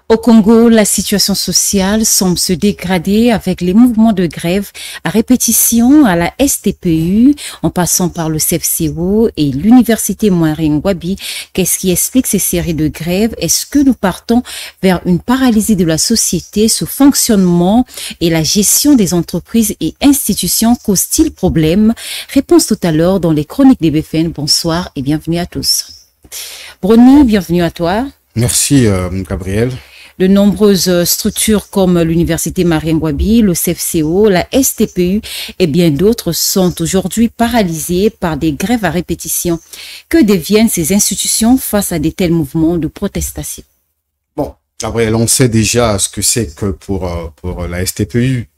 Au Congo, la situation sociale semble se dégrader avec les mouvements de grève à répétition à la STPU, en passant par le CFCO et l'université Mouaring-Wabi. Qu'est-ce qui explique ces séries de grèves? Est-ce que nous partons vers une paralysie de la société? Ce fonctionnement et la gestion des entreprises et institutions causent-ils problème? Réponse tout à l'heure dans les chroniques des BFN. Bonsoir et bienvenue à tous. Brony, bienvenue à toi. Merci, Gabriel. De nombreuses structures comme l'université Mouaring-Wabi, le CFCO, la STPU et bien d'autres sont aujourd'hui paralysées par des grèves à répétition. Que deviennent ces institutions face à de tels mouvements de protestation? Bon, Gabriel, on sait déjà ce que c'est que pour la STPU.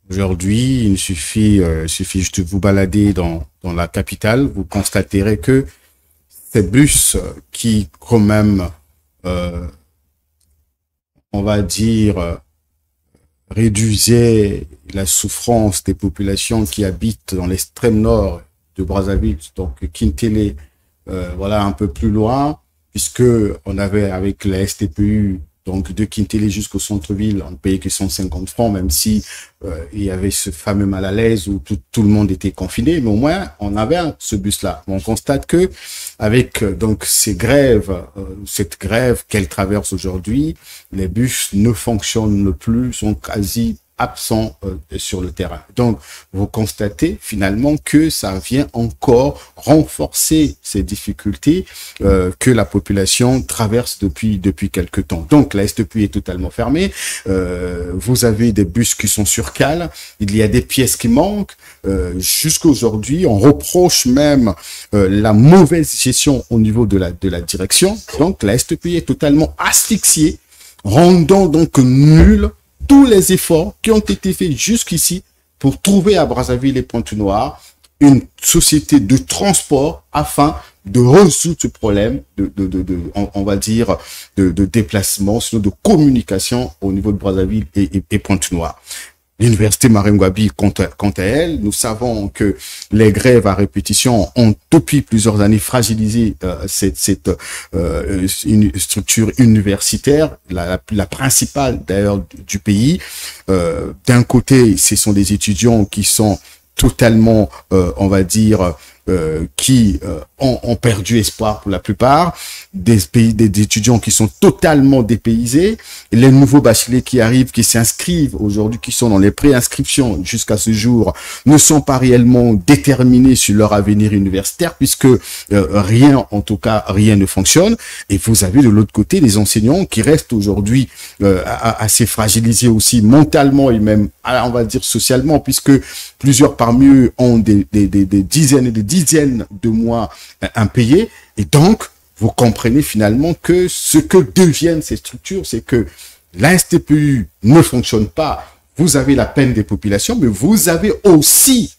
Aujourd'hui, il suffit juste de vous balader dans la capitale, vous constaterez que ces bus qui, quand même, on va dire, réduisait la souffrance des populations qui habitent dans l'extrême nord de Brazzaville, donc Kintélé, voilà, un peu plus loin, puisque on avait avec la STPU, donc de Kintélé jusqu'au centre-ville, on ne payait que 150 francs, même si il y avait ce fameux mal à l'aise où tout le monde était confiné, mais au moins on avait ce bus-là. On constate que avec donc ces grèves, cette grève qu'elle traverse aujourd'hui, les bus ne fonctionnent plus, sont quasi absents sur le terrain. Donc, vous constatez finalement que ça vient encore renforcer ces difficultés que la population traverse depuis quelque temps. Donc, la STPU est totalement fermée. Vous avez des bus qui sont sur cale. Il y a des pièces qui manquent. Jusqu'à aujourd'hui, on reproche même la mauvaise gestion au niveau de la direction. Donc, la STPU est totalement asphyxiée, rendant donc nul tous les efforts qui ont été faits jusqu'ici pour trouver à Brazzaville et Pointe-Noire une société de transport afin de résoudre ce problème on va dire, de déplacement, sinon de communication au niveau de Brazzaville et Pointe-Noire. L'université Mouaring-Wabi, quant à elle, nous savons que les grèves à répétition ont depuis plusieurs années fragilisé cette une structure universitaire, la principale d'ailleurs du pays. D'un côté, ce sont des étudiants qui sont totalement, on va dire, qui ont perdu espoir pour la plupart, des étudiants qui sont totalement dépaysés, les nouveaux bacheliers qui arrivent, qui s'inscrivent aujourd'hui, qui sont dans les préinscriptions jusqu'à ce jour, ne sont pas réellement déterminés sur leur avenir universitaire, puisque rien, en tout cas, rien ne fonctionne. Et vous avez de l'autre côté les enseignants qui restent aujourd'hui assez fragilisés aussi mentalement et même, on va dire, socialement, puisque plusieurs parmi eux ont des dizaines et des dizaines de mois impayés. Et donc, vous comprenez finalement que ce que deviennent ces structures, c'est que la STPU ne fonctionne pas. Vous avez la peine des populations, mais vous avez aussi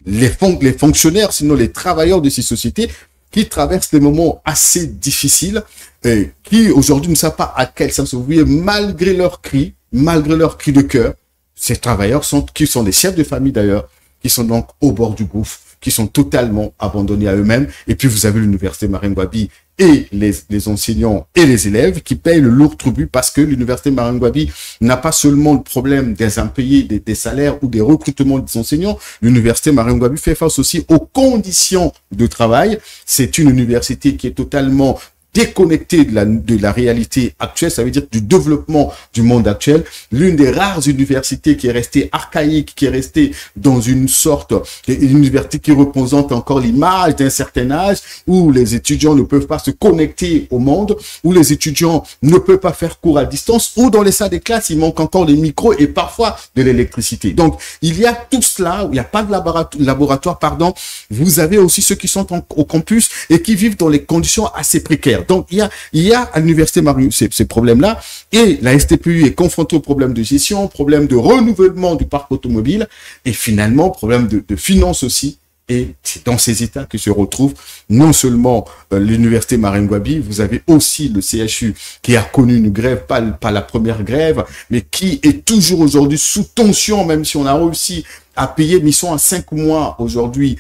les fonctionnaires, sinon les travailleurs de ces sociétés qui traversent des moments assez difficiles et qui aujourd'hui ne savent pas à quel sens vous voyez, malgré leurs cris de cœur. Ces travailleurs qui sont des chefs de famille d'ailleurs, qui sont donc au bord du gouffre, qui sont totalement abandonnés à eux-mêmes. Et puis vous avez l'université Mouaring-Wabi et les enseignants et les élèves qui payent le lourd tribut parce que l'université Mouaring-Wabi n'a pas seulement le problème des impayés, des salaires ou des recrutements des enseignants. L'université Mouaring-Wabi fait face aussi aux conditions de travail. C'est une université qui est totalement déconnecté de la réalité actuelle, ça veut dire du développement du monde actuel. L'une des rares universités qui est restée archaïque, qui est restée dans une sorte d'université qui représente encore l'image d'un certain âge, où les étudiants ne peuvent pas se connecter au monde, où les étudiants ne peuvent pas faire cours à distance, ou dans les salles de classe, il manque encore des micros et parfois de l'électricité. Donc, il y a tout cela, où il n'y a pas de laboratoire, pardon. Vous avez aussi ceux qui sont au campus et qui vivent dans les conditions assez précaires. Donc, il y a à l'université Mouaring ces problèmes-là, et la STPU est confrontée au problème de gestion, problème de renouvellement du parc automobile, et finalement, problème de finances aussi. Et c'est dans ces états que se retrouve non seulement l'université Mouaring-Wabi, vous avez aussi le CHU qui a connu une grève, pas la première grève, mais qui est toujours aujourd'hui sous tension, même si on a réussi à payer, mais ils sont à 5 mois aujourd'hui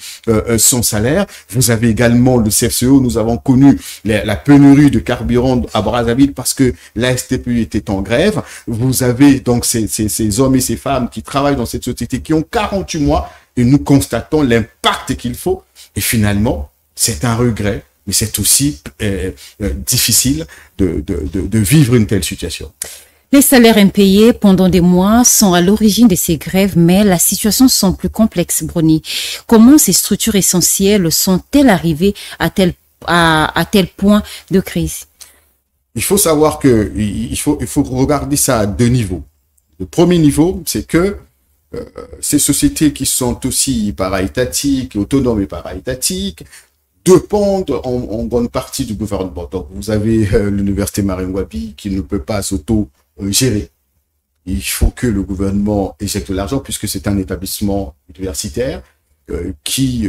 son salaire. Vous avez également le CFCO, nous avons connu la pénurie de carburant à Brazzaville parce que la STPU était en grève. Vous avez donc ces hommes et ces femmes qui travaillent dans cette société qui ont 48 mois et nous constatons l'impact qu'il faut. Et finalement, c'est un regret, mais c'est aussi difficile de vivre une telle situation. Les salaires impayés pendant des mois sont à l'origine de ces grèves, mais la situation semble plus complexe, Brony. Comment ces structures essentielles sont-elles arrivées à tel point de crise? Il faut savoir que il faut regarder ça à 2 niveaux. Le premier niveau, c'est que ces sociétés qui sont aussi para-étatiques, autonomes et para-étatiques, dépendent en bonne partie du gouvernement. Donc, vous avez l'université Marine-Ngouabi qui ne peut pas s'auto-gérer. Il faut que le gouvernement éjecte de l'argent puisque c'est un établissement universitaire qui,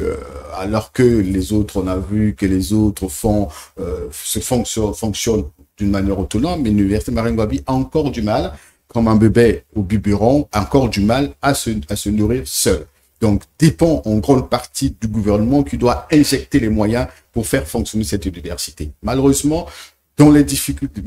alors que les autres, on a vu que les autres fonctionnent d'une manière autonome, mais l'université Marine-Ngouabi a encore du mal, comme un bébé au biberon, encore du mal à se nourrir seul. Donc, dépend en grande partie du gouvernement qui doit injecter les moyens pour faire fonctionner cette université. Malheureusement, dans les difficultés,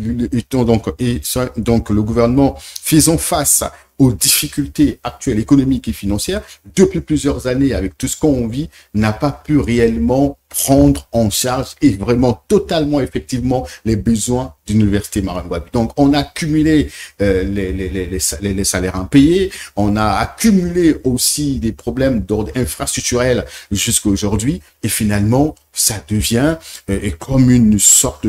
donc le gouvernement faisant face aux difficultés actuelles économiques et financières, depuis plusieurs années, avec tout ce qu'on vit, n'a pas pu réellement prendre en charge et vraiment totalement, effectivement, les besoins d'une université Marine-Ngouabi. Donc, on a cumulé les salaires impayés, on a accumulé aussi des problèmes d'ordre infrastructurel jusqu'à aujourd'hui, et finalement, ça devient comme une sorte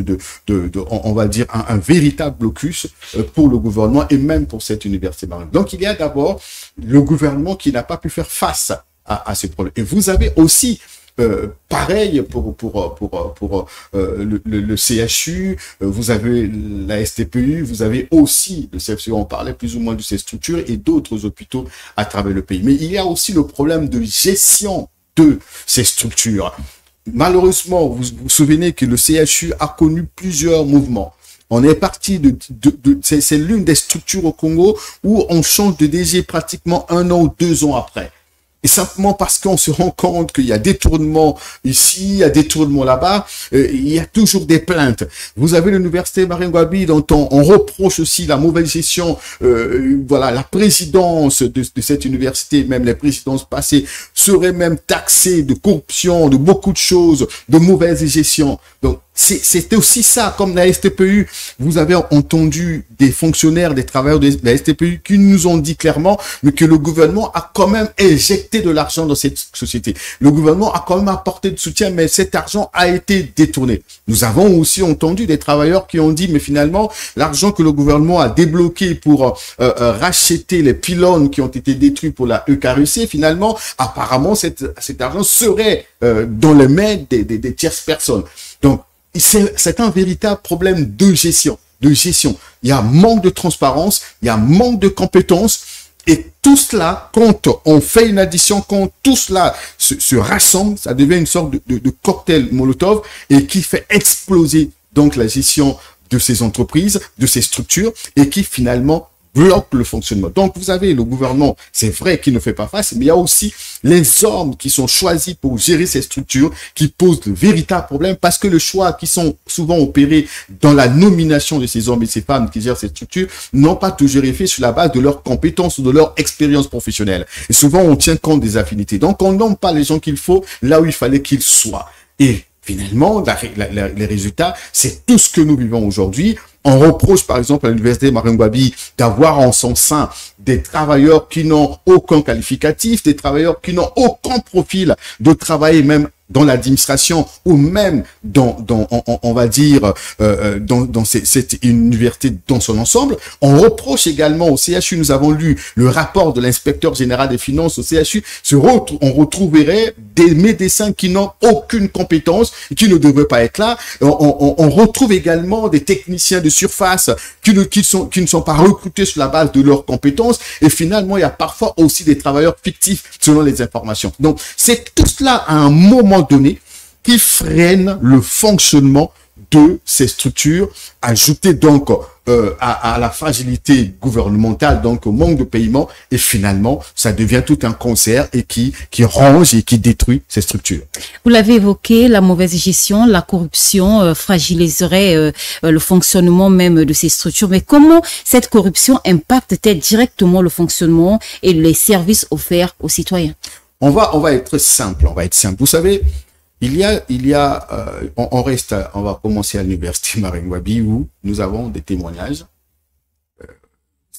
on va dire, un véritable blocus pour le gouvernement et même pour cette université Marine. Donc, il y a d'abord le gouvernement qui n'a pas pu faire face à ces problèmes. Et vous avez aussi pareil pour le CHU, vous avez la STPU, vous avez aussi le CFCO, on parlait plus ou moins de ces structures et d'autres hôpitaux à travers le pays. Mais il y a aussi le problème de gestion de ces structures. Malheureusement, vous vous souvenez que le CHU a connu plusieurs mouvements. On est parti c'est l'une des structures au Congo où on change de DG pratiquement 1 an ou 2 ans après. Et simplement parce qu'on se rend compte qu'il y a des tournements ici, il y a des tournements là-bas, il y a toujours des plaintes. Vous avez l'université Marine-Ngouabi dont on reproche aussi la mauvaise gestion, voilà, la présidence de cette université, même les présidences passées, seraient même taxées de corruption, de beaucoup de choses, de mauvaise gestion. Donc, c'était aussi ça, comme la STPU. Vous avez entendu des fonctionnaires, des travailleurs de la STPU qui nous ont dit clairement, mais que le gouvernement a quand même injecté de l'argent dans cette société. Le gouvernement a quand même apporté de soutien, mais cet argent a été détourné. Nous avons aussi entendu des travailleurs qui ont dit, mais finalement, l'argent que le gouvernement a débloqué pour racheter les pylônes qui ont été détruits pour la EKRC, finalement, apparemment, cet argent serait dans les mains des tierces personnes. Donc, c'est un véritable problème de gestion. Il y a manque de transparence, il y a manque de compétences. Et tout cela, quand on fait une addition, quand tout cela se rassemble, ça devient une sorte de cocktail Molotov et qui fait exploser donc la gestion de ces entreprises, de ces structures et qui finalement bloque le fonctionnement. Donc, vous avez le gouvernement, c'est vrai qu'il ne fait pas face, mais il y a aussi les hommes qui sont choisis pour gérer ces structures qui posent de véritables problèmes parce que le choix qui sont souvent opérés dans la nomination de ces hommes et ces femmes qui gèrent ces structures n'ont pas toujours été faits sur la base de leurs compétences ou de leur expérience professionnelle. Et souvent, on tient compte des affinités. Donc, on nomme pas les gens qu'il faut là où il fallait qu'ils soient. Et finalement, les résultats, c'est tout ce que nous vivons aujourd'hui. On reproche, par exemple, à l'université Marine-Ngouabi d'avoir en son sein des travailleurs qui n'ont aucun qualificatif, des travailleurs qui n'ont aucun profil de travailler même dans l'administration ou même on va dire, dans cette université dans son ensemble. On reproche également au CHU, nous avons lu le rapport de l'inspecteur général des finances au CHU, on retrouverait des médecins qui n'ont aucune compétence et qui ne devraient pas être là. On retrouve également des techniciens de surface qui ne sont pas recrutés sur la base de leurs compétences. Et finalement, il y a parfois aussi des travailleurs fictifs selon les informations. Donc, c'est tout cela à un moment donné qui freine le fonctionnement de ces structures. Ajouter donc à la fragilité gouvernementale, donc au manque de paiement, et finalement, ça devient tout un concert et qui ronge et qui détruit ces structures. Vous l'avez évoqué, la mauvaise gestion, la corruption fragiliserait le fonctionnement même de ces structures. Mais comment cette corruption impacte-t-elle directement le fonctionnement et les services offerts aux citoyens? On va être simple, Vous savez, on va commencer à l'université Maringouabi où nous avons des témoignages. Vous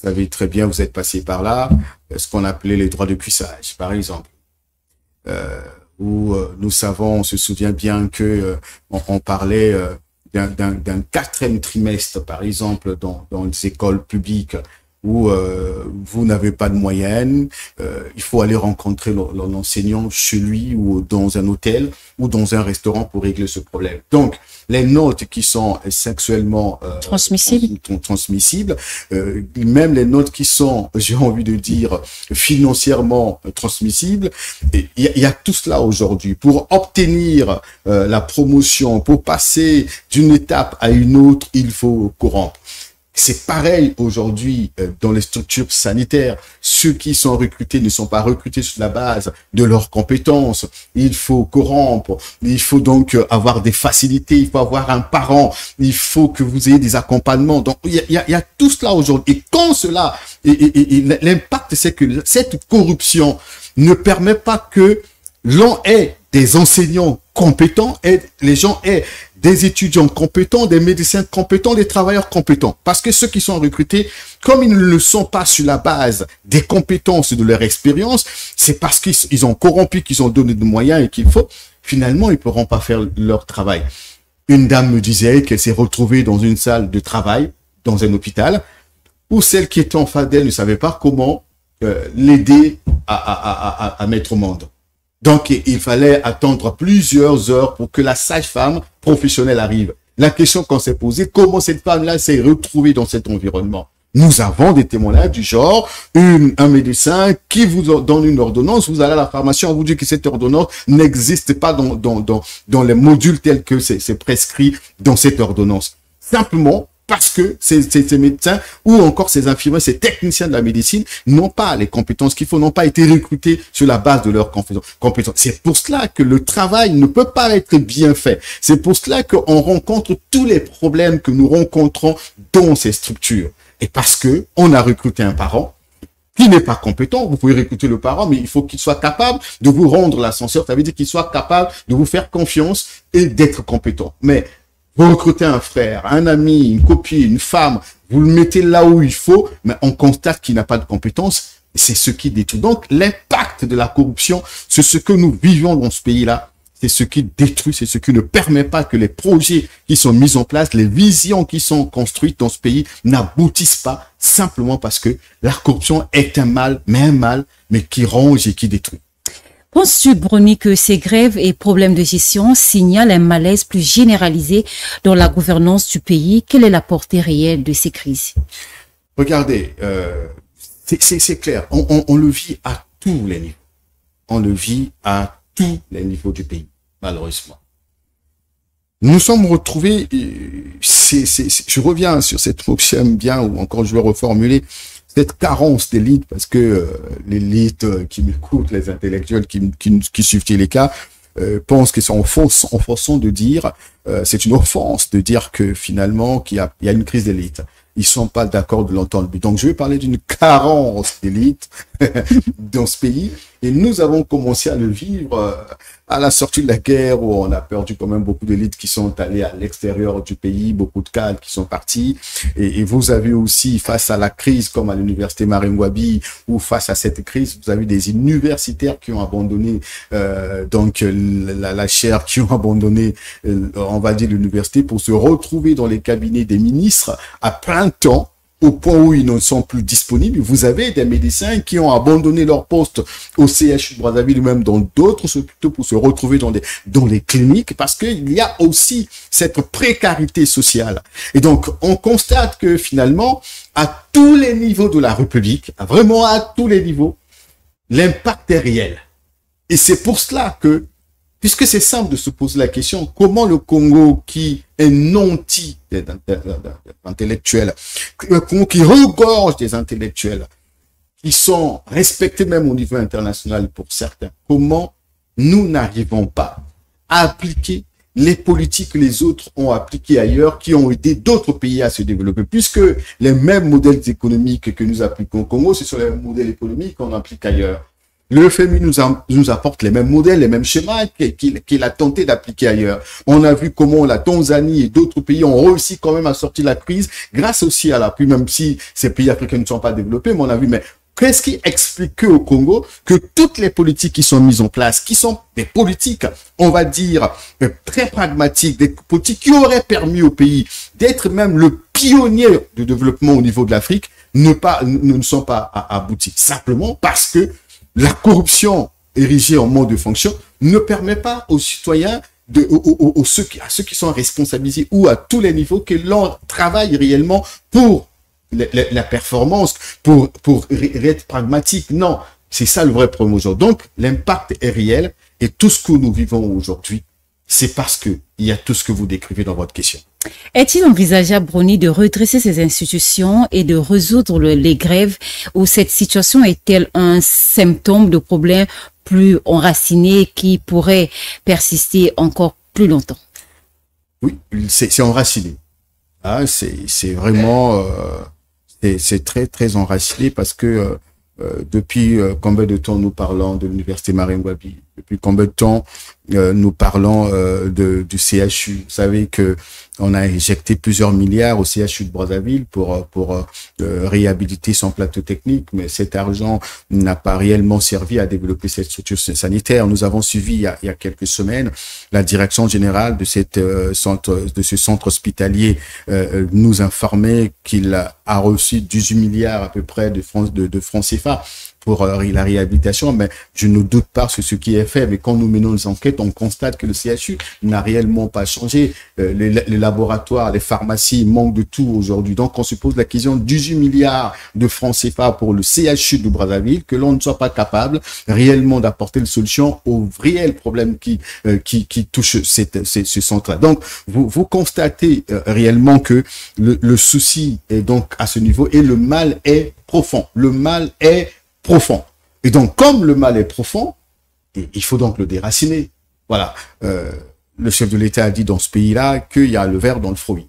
savez très bien, vous êtes passé par là, ce qu'on appelait les droits de cuissage, par exemple. Où nous savons, on se souvient bien que on parlait d'un quatrième trimestre, par exemple, dans les écoles publiques, où vous n'avez pas de moyenne, il faut aller rencontrer l'enseignant chez lui ou dans un hôtel ou dans un restaurant pour régler ce problème. Donc, les notes qui sont sexuellement transmissibles, même les notes qui sont, j'ai envie de dire, financièrement transmissibles, il y a tout cela aujourd'hui. Pour obtenir la promotion, pour passer d'une étape à une autre, il faut corrompre. C'est pareil aujourd'hui dans les structures sanitaires. Ceux qui sont recrutés ne sont pas recrutés sur la base de leurs compétences. Il faut corrompre. Il faut donc avoir des facilités. Il faut avoir un parent. Il faut que vous ayez des accompagnements. Donc, il y a tout cela aujourd'hui. Et quand cela, l'impact, c'est que cette corruption ne permet pas que l'on ait des enseignants compétents et les gens aient des étudiants compétents, des médecins compétents, des travailleurs compétents. Parce que ceux qui sont recrutés, comme ils ne le sont pas sur la base des compétences et de leur expérience, c'est parce qu'ils ont corrompu, qu'ils ont donné des moyens et qu'il faut, finalement, ils ne pourront pas faire leur travail. Une dame me disait qu'elle s'est retrouvée dans une salle de travail, dans un hôpital, où celle qui était en face d'elle ne savait pas comment l'aider à mettre au monde. Donc, il fallait attendre plusieurs heures pour que la sage-femme professionnelle arrive. La question qu'on s'est posée, comment cette femme-là s'est retrouvée dans cet environnement? Nous avons des témoignages du genre, un médecin qui vous donne une ordonnance, vous allez à la pharmacie, on vous dit que cette ordonnance n'existe pas dans les modules tels que c'est prescrit dans cette ordonnance. Simplement, parce que ces médecins ou encore ces infirmiers, ces techniciens de la médecine n'ont pas les compétences qu'il faut, n'ont pas été recrutés sur la base de leurs compétences. C'est pour cela que le travail ne peut pas être bien fait. C'est pour cela qu'on rencontre tous les problèmes que nous rencontrons dans ces structures. Et parce que on a recruté un parent qui n'est pas compétent, vous pouvez recruter le parent, mais il faut qu'il soit capable de vous rendre l'ascenseur. Ça veut dire qu'il soit capable de vous faire confiance et d'être compétent. Mais vous recrutez un frère, un ami, une copine, une femme, vous le mettez là où il faut, mais on constate qu'il n'a pas de compétences, c'est ce qui détruit. Donc, l'impact de la corruption, c'est ce que nous vivons dans ce pays-là, c'est ce qui détruit, c'est ce qui ne permet pas que les projets qui sont mis en place, les visions qui sont construites dans ce pays n'aboutissent pas, simplement parce que la corruption est un mal, mais qui ronge et qui détruit. Penses-tu, Bruni, que ces grèves et problèmes de gestion signalent un malaise plus généralisé dans la gouvernance du pays? Quelle est la portée réelle de ces crises? Regardez, c'est clair, on le vit à tous les niveaux. On le vit à tous les niveaux du pays, malheureusement. Nous sommes retrouvés, je reviens sur cette mot que j'aime bien, ou encore je vais reformuler, cette carence d'élite, parce que l'élite qui m'écoute, les intellectuels qui suivent les cas, pensent que c'est offensant de dire, c'est une offense de dire que finalement qu'il y a une crise d'élite. Ils sont pas d'accord de l'entendre. Donc je vais parler d'une carence d'élite dans ce pays. Et nous avons commencé à le vivre à la sortie de la guerre où on a perdu quand même beaucoup d'élites qui sont allées à l'extérieur du pays, beaucoup de cadres qui sont partis. Et vous avez aussi, face à la crise comme à l'université Maringouabi, ou face à cette crise, vous avez des universitaires qui ont abandonné la chaire, qui ont abandonné, on va dire, l'université pour se retrouver dans les cabinets des ministres à plein temps, au point où ils ne sont plus disponibles. Vous avez des médecins qui ont abandonné leur poste au CHU de Brazzaville, même dans d'autres hôpitaux, pour se retrouver dans les cliniques, parce qu'il y a aussi cette précarité sociale. Et donc, on constate que finalement, à tous les niveaux de la République, vraiment à tous les niveaux, l'impact est réel. Et c'est pour cela que Puisque c'est simple de se poser la question, comment le Congo, qui est nanti d'intellectuels, le Congo qui regorge des intellectuels, qui sont respectés même au niveau international pour certains, comment nous n'arrivons pas à appliquer les politiques que les autres ont appliquées ailleurs, qui ont aidé d'autres pays à se développer, puisque les mêmes modèles économiques que nous appliquons au Congo, ce sont les mêmes modèles économiques qu'on applique ailleurs. Le FMI nous apporte les mêmes modèles, les mêmes schémas qu'il a tenté d'appliquer ailleurs. On a vu comment la Tanzanie et d'autres pays ont réussi quand même à sortir de la crise, grâce aussi à l'appui, même si ces pays africains ne sont pas développés, mais on a vu, mais qu'est-ce qui explique au Congo que toutes les politiques qui sont mises en place, qui sont des politiques, on va dire, très pragmatiques, des politiques qui auraient permis au pays d'être même le pionnier du développement au niveau de l'Afrique, ne sont pas abouties. Simplement parce que la corruption érigée en mode de fonction ne permet pas aux citoyens, à ceux qui sont responsabilisés ou à tous les niveaux, que l'on travaille réellement pour la performance, pour être pragmatique. Non, c'est ça le vrai problème aujourd'hui. Donc, l'impact est réel et tout ce que nous vivons aujourd'hui, c'est parce que il y a tout ce que vous décrivez dans votre question. Est-il envisageable, Brony, de redresser ces institutions et de résoudre les grèves, ou cette situation est-elle un symptôme de problèmes plus enracinés qui pourraient persister encore plus longtemps? Oui, c'est enraciné. Ah, c'est vraiment, c'est très, très enraciné parce que depuis combien de temps nous parlons de l'université Marine-Ngouabi? Depuis combien de temps nous parlons du CHU? Vous savez que on a injecté plusieurs milliards au CHU de Brazzaville pour réhabiliter son plateau technique, mais cet argent n'a pas réellement servi à développer cette structure sanitaire. Nous avons suivi il y a quelques semaines la direction générale de ce centre hospitalier nous informait qu'il a reçu 18 milliards à peu près de francs CFA pour la réhabilitation, mais je ne doute pas sur ce qui est fait. Mais quand nous menons les enquêtes, on constate que le CHU n'a réellement pas changé. Les laboratoires, les pharmacies manquent de tout aujourd'hui. Donc, on se pose la question, 18 milliards de francs CFA pour le CHU de Brazzaville, que l'on ne soit pas capable réellement d'apporter une solution aux réels problèmes qui touchent ce centre-là. Donc, vous constatez réellement que le souci est donc à ce niveau et le mal est profond. Le mal est profond. Et donc, comme le mal est profond, il faut donc le déraciner. Voilà. Le chef de l'État a dit dans ce pays-là qu'il y a le ver dans le fruit.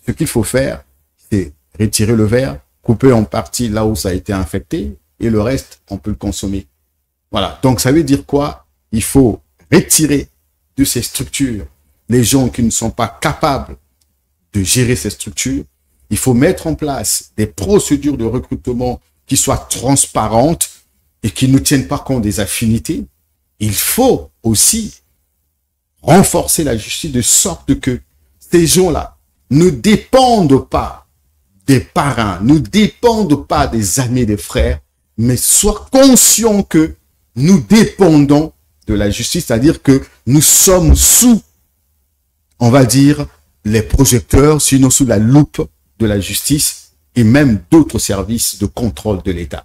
Ce qu'il faut faire, c'est retirer le ver, couper en partie là où ça a été infecté, et le reste, on peut le consommer. Voilà. Donc, ça veut dire quoi? Il faut retirer de ces structures les gens qui ne sont pas capables de gérer ces structures. Il faut mettre en place des procédures de recrutement qui soient transparentes et qui ne tiennent pas compte des affinités. Il faut aussi renforcer la justice de sorte que ces gens-là ne dépendent pas des parrains, ne dépendent pas des amis, des frères, mais soient conscients que nous dépendons de la justice, c'est-à-dire que nous sommes sous, on va dire, les projecteurs, sinon sous la loupe de la justice et même d'autres services de contrôle de l'État.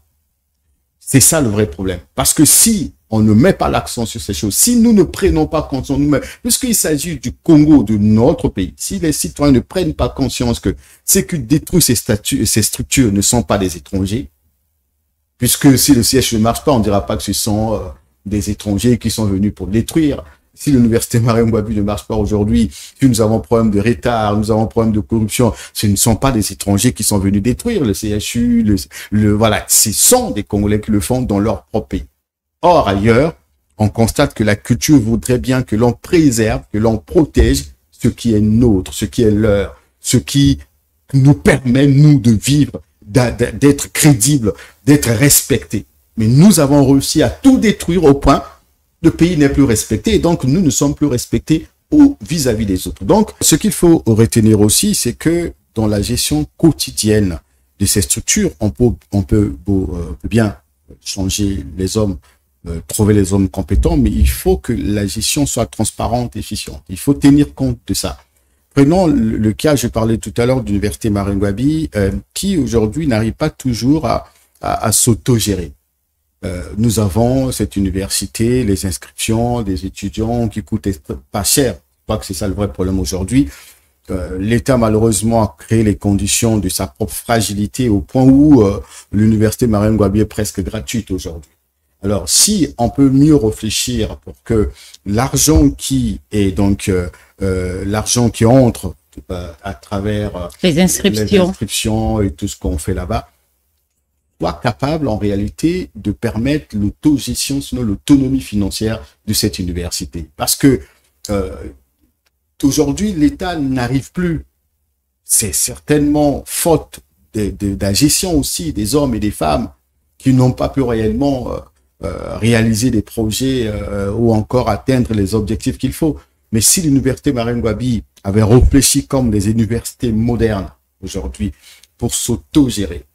C'est ça le vrai problème. Parce que si on ne met pas l'accent sur ces choses, si nous ne prenons pas conscience nous-mêmes, puisqu'il s'agit du Congo, de notre pays, si les citoyens ne prennent pas conscience que ceux qui détruisent ces structures ne sont pas des étrangers, puisque si le siège ne marche pas, on ne dira pas que ce sont des étrangers qui sont venus pour détruire. Si l'université Marine-Ngouabi ne marche pas aujourd'hui, si nous avons problème de retard, nous avons problème de corruption, ce ne sont pas des étrangers qui sont venus détruire le CHU, voilà, ce sont des Congolais qui le font dans leur propre pays. Or, ailleurs, on constate que la culture voudrait bien que l'on préserve, que l'on protège ce qui est nôtre, ce qui est leur, ce qui nous permet, nous, de vivre, d'être crédibles, d'être respectés. Mais nous avons réussi à tout détruire au point le pays n'est plus respecté et donc nous ne sommes plus respectés vis-à-vis des autres. Donc, ce qu'il faut retenir aussi, c'est que dans la gestion quotidienne de ces structures, on peut bien changer les hommes, trouver les hommes compétents, mais il faut que la gestion soit transparente et efficiente. Il faut tenir compte de ça. Prenons le cas, je parlais tout à l'heure de l'université Marine-Ngouabi, qui aujourd'hui n'arrive pas toujours à s'auto-gérer. nous avons cette université, les inscriptions des étudiants qui coûtent pas cher. Je crois que c'est ça le vrai problème aujourd'hui. L'État, malheureusement, a créé les conditions de sa propre fragilité au point où l'université Mariam Gouabi est presque gratuite aujourd'hui. Alors, si on peut mieux réfléchir pour que l'argent qui est donc l'argent qui entre à travers les inscriptions et tout ce qu'on fait là-bas, soit capable en réalité de permettre l'autogestion, sinon l'autonomie financière de cette université. Parce que aujourd'hui, l'État n'arrive plus. C'est certainement faute de la gestion aussi des hommes et des femmes qui n'ont pas pu réellement réaliser des projets ou encore atteindre les objectifs qu'il faut. Mais si l'université Mariam Gouabi avait réfléchi comme les universités modernes aujourd'hui pour s'auto-gérer,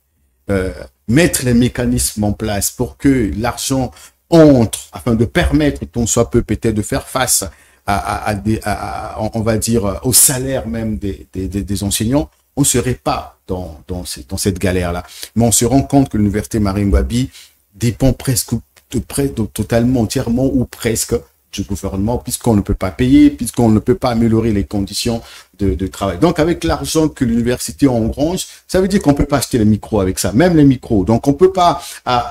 mettre les mécanismes en place pour que l'argent entre, afin de permettre qu'on soit peu peut-être de faire face on va dire, au salaire même des enseignants, on ne serait pas dans cette galère-là. Mais on se rend compte que l'université Mariam Gouabi dépend presque totalement, entièrement ou presque du gouvernement, puisqu'on ne peut pas payer, puisqu'on ne peut pas améliorer les conditions de travail. Donc, avec l'argent que l'université engrange, ça veut dire qu'on peut pas acheter les micros avec ça, même les micros. Donc, on peut pas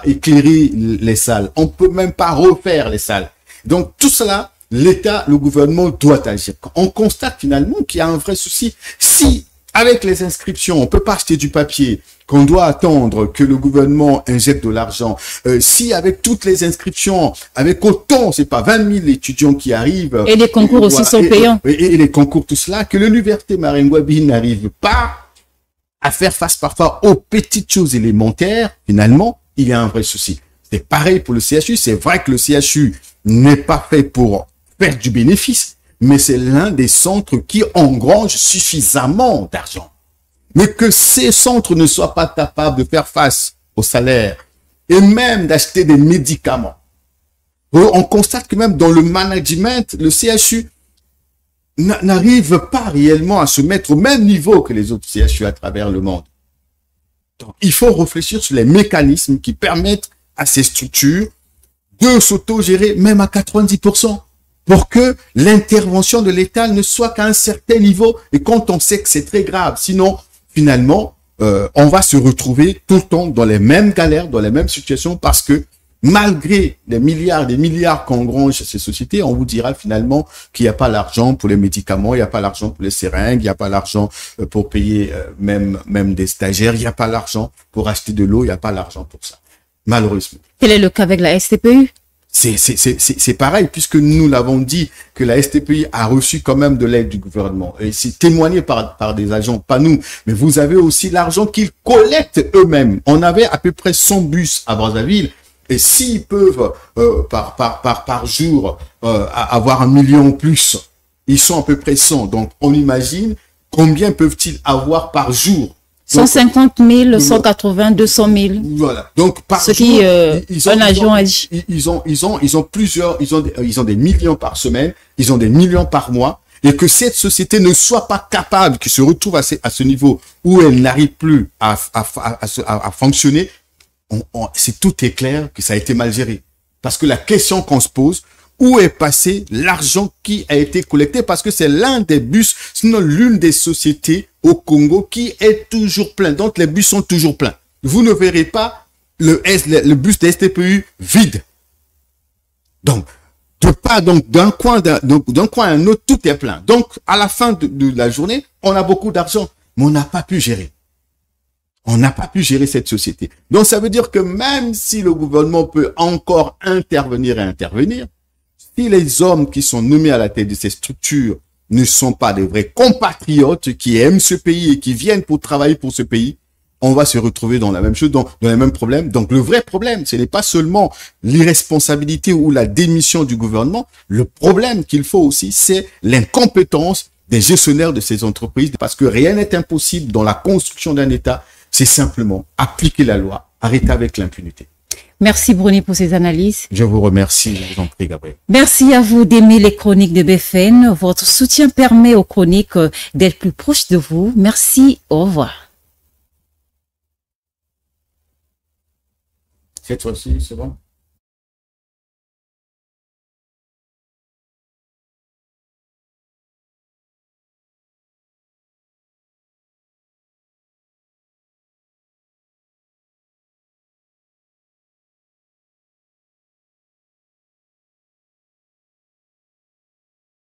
éclairer les salles, on peut même pas refaire les salles. Donc, tout cela, l'État, le gouvernement doit agir. On constate finalement qu'il y a un vrai souci. Si, avec les inscriptions, on peut pas acheter du papier, qu'on doit attendre que le gouvernement injecte de l'argent, si avec toutes les inscriptions, avec autant, c'est pas 20 000 étudiants qui arrivent. Et les concours aussi sont payants. Et les concours, tout cela, que l'université Mariam Gouabi n'arrive pas à faire face parfois aux petites choses élémentaires, finalement, il y a un vrai souci. C'est pareil pour le CHU. C'est vrai que le CHU n'est pas fait pour faire du bénéfice, mais c'est l'un des centres qui engrange suffisamment d'argent. Mais que ces centres ne soient pas capables de faire face au salaire et même d'acheter des médicaments. On constate que même dans le management, le CHU n'arrive pas réellement à se mettre au même niveau que les autres CHU à travers le monde. Donc, il faut réfléchir sur les mécanismes qui permettent à ces structures de s'auto-gérer même à 90%. Pour que l'intervention de l'État ne soit qu'à un certain niveau et quand on sait que c'est très grave. Sinon, finalement, on va se retrouver tout le temps dans les mêmes galères, dans les mêmes situations parce que malgré les milliards, des milliards qu'engrange ces sociétés, on vous dira finalement qu'il n'y a pas l'argent pour les médicaments, il n'y a pas l'argent pour les seringues, il n'y a pas l'argent pour payer même des stagiaires, il n'y a pas l'argent pour acheter de l'eau, il n'y a pas l'argent pour ça. Malheureusement. Quel est le cas avec la STPU? C'est pareil, puisque nous l'avons dit que la STPI a reçu quand même de l'aide du gouvernement. Et c'est témoigné par des agents, pas nous. Mais vous avez aussi l'argent qu'ils collectent eux-mêmes. On avait à peu près 100 bus à Brazzaville. Et s'ils peuvent, par jour, avoir 1 million plus, ils sont à peu près 100. Donc, on imagine combien peuvent-ils avoir par jour. 150 000, 180, 200 000. Voilà. Donc, par jour, ils ont des millions par semaine, ils ont des millions par mois, et que cette société ne soit pas capable, qui se retrouve à ce niveau où elle n'arrive plus à fonctionner, tout est clair que ça a été mal géré. Parce que la question qu'on se pose, où est passé l'argent qui a été collecté? Parce que c'est l'un des bus, sinon l'une des sociétés au Congo qui est toujours plein. Donc, les bus sont toujours pleins. Vous ne verrez pas le bus de STPU vide. Donc, d'un coin à un autre, tout est plein. Donc, à la fin de la journée, on a beaucoup d'argent, mais on n'a pas pu gérer. On n'a pas pu gérer cette société. Donc, ça veut dire que même si le gouvernement peut encore intervenir, si les hommes qui sont nommés à la tête de ces structures ne sont pas des vrais compatriotes qui aiment ce pays et qui viennent pour travailler pour ce pays, on va se retrouver dans la même chose, dans les mêmes problèmes. Donc, le vrai problème, ce n'est pas seulement l'irresponsabilité ou la démission du gouvernement. Le problème qu'il faut aussi, c'est l'incompétence des gestionnaires de ces entreprises, parce que rien n'est impossible dans la construction d'un État. C'est simplement appliquer la loi, arrêter avec l'impunité. Merci Bruni pour ces analyses. Je vous remercie, je vous en prie, Gabriel. Merci à vous d'aimer les chroniques de BFM. Votre soutien permet aux chroniques d'être plus proches de vous. Merci, au revoir. Cette fois-ci, c'est bon?